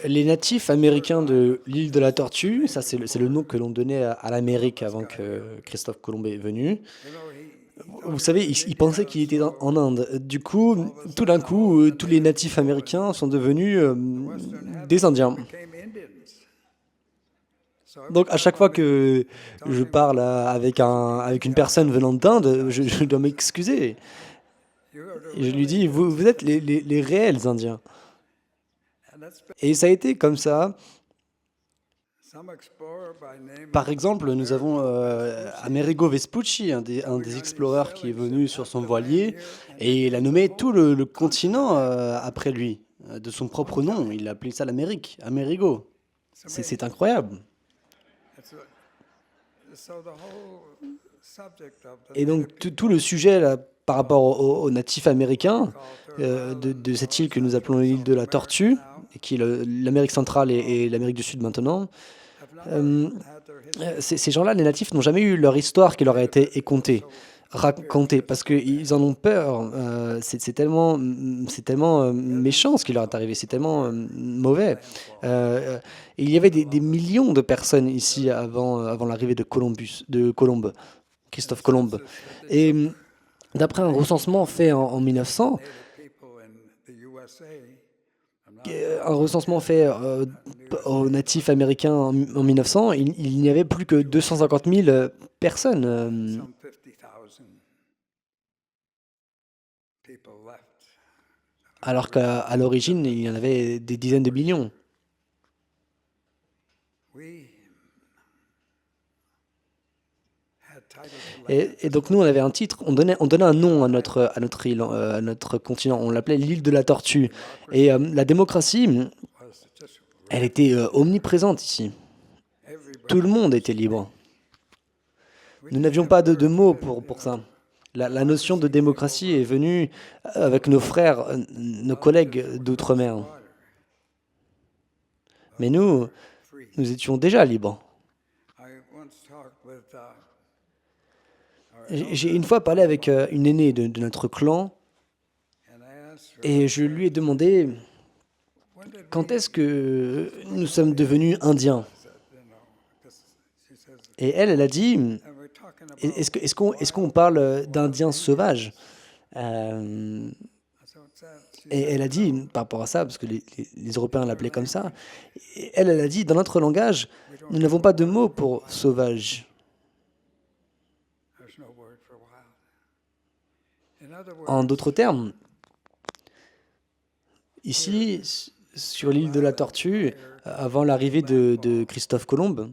Les natifs américains de l'île de la Tortue, ça c'est le nom que l'on donnait à l'Amérique avant que Christophe Colomb est venu. Vous savez, il pensait qu'il était en Inde. Du coup, tout d'un coup, tous les natifs américains sont devenus des Indiens. Donc à chaque fois que je parle avec une personne venant d'Inde, je dois m'excuser. Et je lui dis, vous êtes les réels Indiens. Et ça a été comme ça. Par exemple, nous avons Amerigo Vespucci, un des exploreurs qui est venu sur son voilier, et il a nommé tout le continent après lui, de son propre nom. Il a appelé ça l'Amérique, Amerigo. C'est incroyable. Et donc tout le sujet là, par rapport aux natifs américains de cette île que nous appelons l'île de la Tortue, et qui est l'Amérique centrale et l'Amérique du Sud maintenant, euh, ces gens-là, les natifs, n'ont jamais eu leur histoire qui leur a été racontée, parce qu'ils en ont peur. C'est tellement méchant ce qui leur est arrivé, c'est tellement mauvais. Et il y avait des millions de personnes ici avant l'arrivée de Colomb, Christophe Colomb. Et d'après un recensement fait en 1900, un recensement fait aux natifs américains en 1900, il n'y avait plus que 250 000 personnes. Alors qu'à l'origine, il y en avait des dizaines de millions. Et donc nous, on avait un titre, on donnait un nom à notre île, à notre continent. On l'appelait l'île de la Tortue. Et la démocratie, elle était omniprésente ici. Tout le monde était libre. Nous n'avions pas de mots pour ça. La notion de démocratie est venue avec nos frères, nos collègues d'outre-mer. Mais nous étions déjà libres. J'ai une fois parlé avec une aînée de notre clan et je lui ai demandé quand est-ce que nous sommes devenus indiens. Et elle a dit, est-ce qu'on parle d'indiens sauvages? Et elle a dit, par rapport à ça, parce que les Européens l'appelaient comme ça, et elle a dit, dans notre langage, nous n'avons pas de mot pour sauvage. En d'autres termes, ici, sur l'île de la Tortue, avant l'arrivée de Christophe Colomb,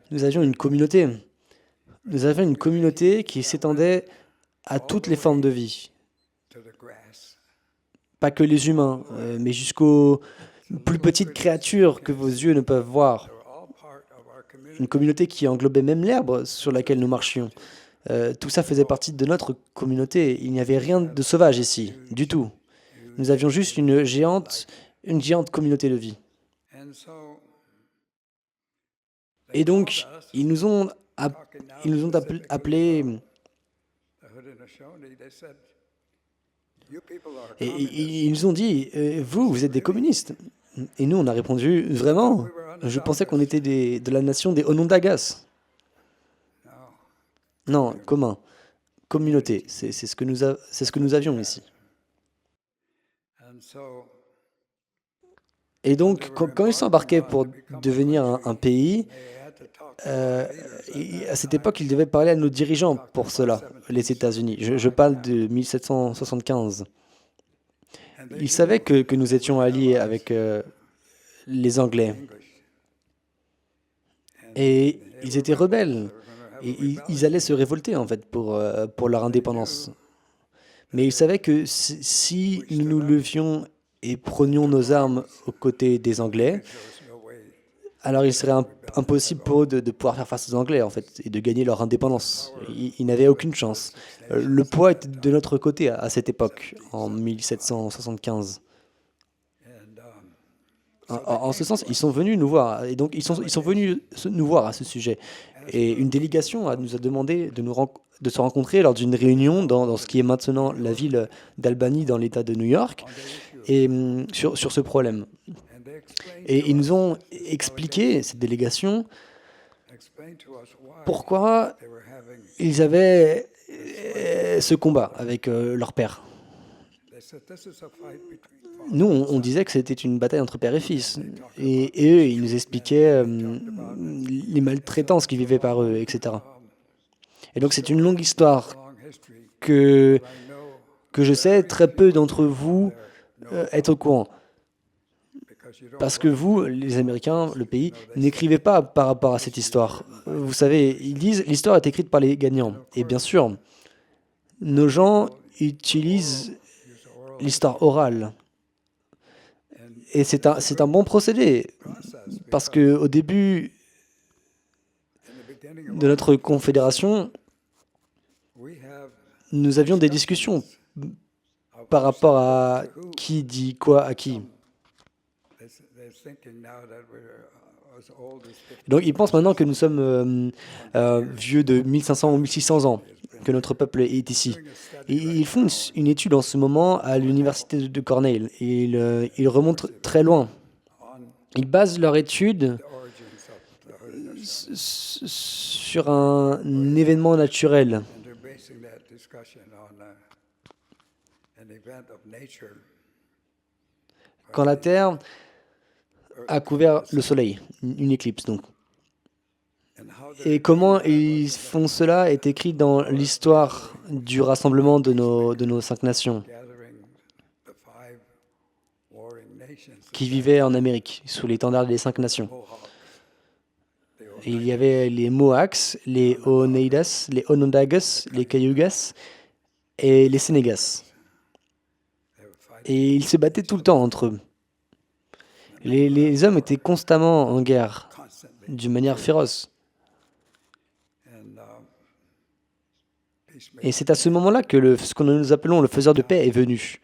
nous avions une communauté. Nous avions une communauté qui s'étendait à toutes les formes de vie. Pas que les humains, mais jusqu'aux plus petites créatures que vos yeux ne peuvent voir. Une communauté qui englobait même l'herbe sur laquelle nous marchions. Tout ça faisait partie de notre communauté. Il n'y avait rien de sauvage ici, du tout. Nous avions juste une géante communauté de vie. Et donc, ils nous ont appelés, et ils nous ont dit, vous êtes des communistes. Et nous, on a répondu, vraiment? Je pensais qu'on était de la nation des Onondagas. Non, commun. Communauté, c'est ce que nous avions ici. Et donc, quand ils s'embarquaient pour devenir un pays, à cette époque, ils devaient parler à nos dirigeants pour cela, les États-Unis. Je parle de 1775. Ils savaient que nous étions alliés avec les Anglais. Et ils étaient rebelles. Et ils allaient se révolter, en fait, pour leur indépendance. Mais ils savaient que si nous nous levions et prenions nos armes aux côtés des Anglais, alors il serait impossible pour eux de pouvoir faire face aux Anglais, en fait, et de gagner leur indépendance. Ils n'avaient aucune chance. Le poids était de notre côté à cette époque, en 1775. En ce sens, ils sont venus nous voir, et donc ils sont venus nous voir à ce sujet. Et une délégation nous a demandé de se rencontrer lors d'une réunion dans ce qui est maintenant la ville d'Albany dans l'État de New York. et, sur ce problème. Et ils nous ont expliqué, cette délégation, pourquoi ils avaient ce combat avec leur père. Nous, on disait que c'était une bataille entre père et fils. Et eux, ils nous expliquaient les maltraitances qu'ils vivaient par eux, etc. Et donc, c'est une longue histoire que, que je sais très peu d'entre vous être au courant. Parce que vous, les Américains, le pays, n'écrivez pas par rapport à cette histoire. Vous savez, ils disent l'histoire est écrite par les gagnants. Et bien sûr, nos gens utilisent l'histoire orale. Et c'est un bon procédé. Parce qu'au début de notre confédération, nous avions des discussions par rapport à qui dit quoi à qui. Donc ils pensent maintenant que nous sommes vieux de 1500 ou 1600 ans, que notre peuple est ici. Et ils font une étude en ce moment à l'université de Cornell. Et ils remontent très loin. Ils basent leur étude sur un événement naturel. Quand la Terre a couvert le Soleil, une éclipse donc. Et comment ils font cela est écrit dans l'histoire du rassemblement de nos 5 nations qui vivaient en Amérique, sous l'étendard des 5 nations. Et il y avait les Mohawks, les Oneidas, les Onondagas, les Cayugas et les Sénégas. Et ils se battaient tout le temps entre eux. Les hommes étaient constamment en guerre, d'une manière féroce. Et c'est à ce moment-là que ce que nous appelons le faiseur de paix est venu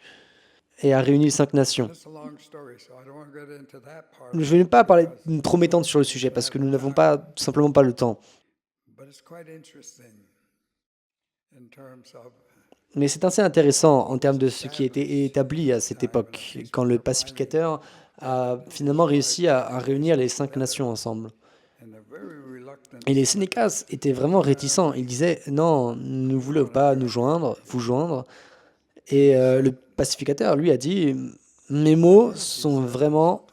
et a réuni les 5 nations. Je ne vais pas parler trop m'étendre sur le sujet parce que nous n'avons pas tout simplement pas le temps. Mais c'est assez intéressant en termes de ce qui a été établi à cette époque, quand le pacificateur a finalement réussi à réunir les 5 nations ensemble. Et les Sénécas étaient vraiment réticents. Ils disaient non, nous ne voulons pas vous joindre. Et le pacificateur, lui, a dit mes mots sont vraiment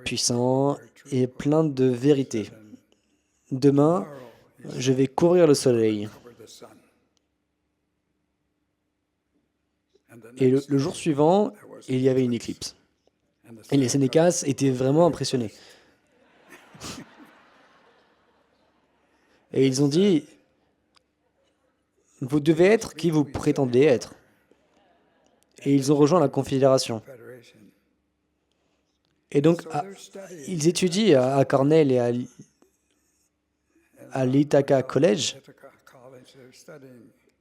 puissants et pleins de vérité. Demain, je vais couvrir le soleil. Et le jour suivant, il y avait une éclipse. Et les Sénécas étaient vraiment impressionnés. Et ils ont dit, vous devez être qui vous prétendez être. Et ils ont rejoint la Confédération. Et donc, ils étudient à Cornell et à l'Ithaca College.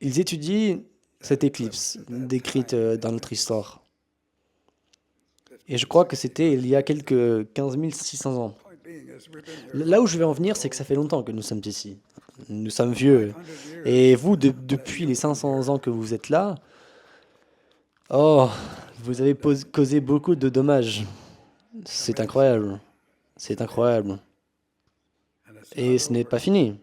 Ils étudient cette éclipse décrite dans notre histoire. Et je crois que c'était il y a quelques 15 600 ans. Là où je vais en venir, c'est que ça fait longtemps que nous sommes ici. Nous sommes vieux. Et vous, depuis les 500 ans que vous êtes là, oh, vous avez causé beaucoup de dommages. C'est incroyable. C'est incroyable. Et ce n'est pas fini.